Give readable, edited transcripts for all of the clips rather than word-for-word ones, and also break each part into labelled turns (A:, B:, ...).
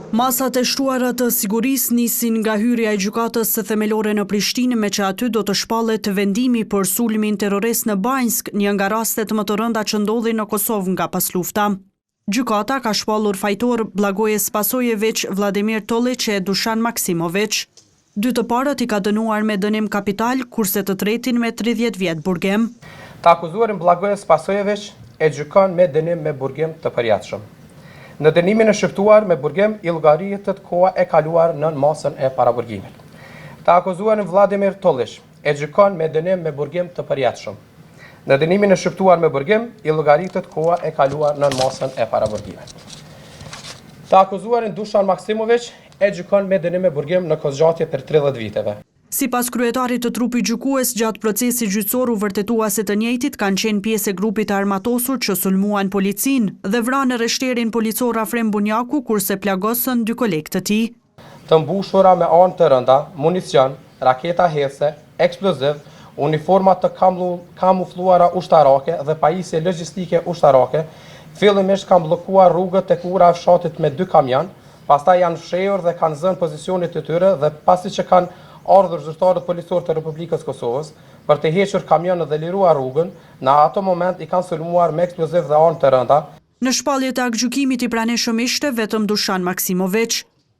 A: Masat e shtruara të sigurisë nisin nga hyrja e gjykatës së themelore në Prishtinë, me që aty do të shpallet vendimi për sulmin terrorist në Banjsk, një nga rastet më të rënda që ndodhin në Kosovë nga pas lufta. Gjykata ka shpallur fajtor Blagoje Spasojević, Vladimir Tollić e Dušan Maksimović. Dy të parët i ka dënuar me dënim kapital, kurse të tretin me 30 vjet burgim.
B: Të akuzuarin Blagoje Spasojević e gjykon me dënim me burgim të përjatshëm. Në dënimin e shëftuar me burgim, i llogaritet koha e kaluar në masën e paraburgimit. Të akuzuarin Vladimir Tollić e gjykon me dënim me burgim të përjatshëm. Në dënimin e shëftuar me burgim, i llogaritet koha e kaluar në masën e paraburgimit. Të akuzuarin Dušan Maksimović e gjykon me dënim me burgim në kozgjatje për 30 viteve.
A: Sipas kryetarit të trupit gjykues, gjatë procesit gjyqësor, vërtetuesit të njëjtit kanë qenë pjesë e grupit të armatosur që sulmuan policinë dhe vranë rreshterin policor Afrim Bunjaku, kurse plagosën 2 kolegë të tij.
B: Të mbushura me anë të rënda, municion, raketa hetse, eksploziv, uniforma të kamufluara ushtarake dhe pajisje logjistike ushtarake, fillimisht kanë bllokuar rrugët tek ura e fshatit me 2 kamion, pastaj janë fshehur dhe kanë zënë pozicionet e tyre dhe pasi që kanë ardhur zyrtarët policor të Republikës Kosovës për të hequr kamionët dhe liruar rrugën, në ato moment i kanë sulmuar me eksploziv dhe anë të rënda.
A: Në shpallje të aktgjykimit i pranishëm ishte vetëm Dušan Maksimović.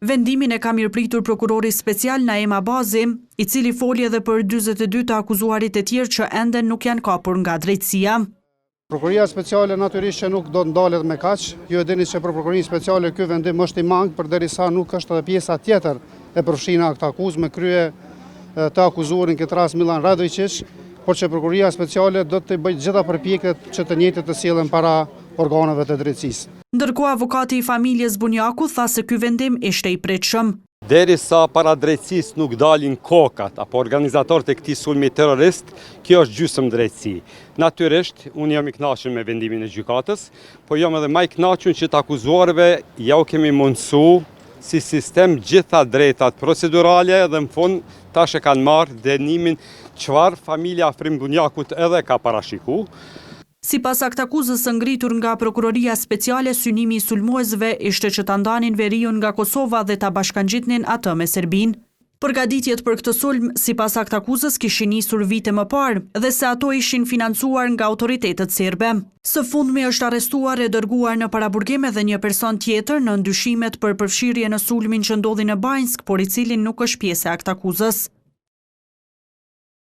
A: Vendimin e ka mirëpritur prokurori special Naim Abazi, i cili foli edhe për 42 të akuzuarit e tjerë që ende nuk janë kapur nga drejtësia.
C: Prokuroria speciale natyrisht që nuk do të ndalet me kaq. Ju e dini se për Prokurorinë speciale ky vendim është i mangë, përderisa nuk është edhe pjesa tjetër e përfshina këtë akuzë me krye të akuzuarin këtë rast Milan Radojčić, por që Prokuroria speciale do të bëjë gjitha përpjekjet që të njëjtit të sillen para organeve të drejtësisë.
A: Ndërkohë avokati i familjes Bunjaku tha se ky vendim ishte i pritshëm.
D: Derisa para drejtësisë nuk dalin kokat apo organizatorët e këtij sulmi terrorist, kjo është gjysmë drejtësi. Natyrisht, unë jam i kënaqur me vendimin e gjykatës, po jam edhe më i kënaqur që të akuzuarve ja u kemi mundsu si sistem gjitha drejtat procedurale dhe në fund tash e kanë marrë dënimin çfarë familja Afrim Bunjakut edhe ka parashiku.
A: Sipas aktakuzës së ngritur nga Prokuroria Speciale, synimi i sulmuesve ishte që ta ndanin veriun nga Kosova dhe ta bashkangjitnin atë me Serbinë. Përgatitjet për këtë sulm, sipas aktakuzës, kishin nisur vite më parë dhe se ato ishin financuar nga autoritetet serbe. Së fundmi është arrestuar e dërguar në paraburgim edhe një person tjetër në ndyshimet për përfshirje në sulmin që ndodhi në Banjsk, por i cili nuk është pjesë e aktakuzës.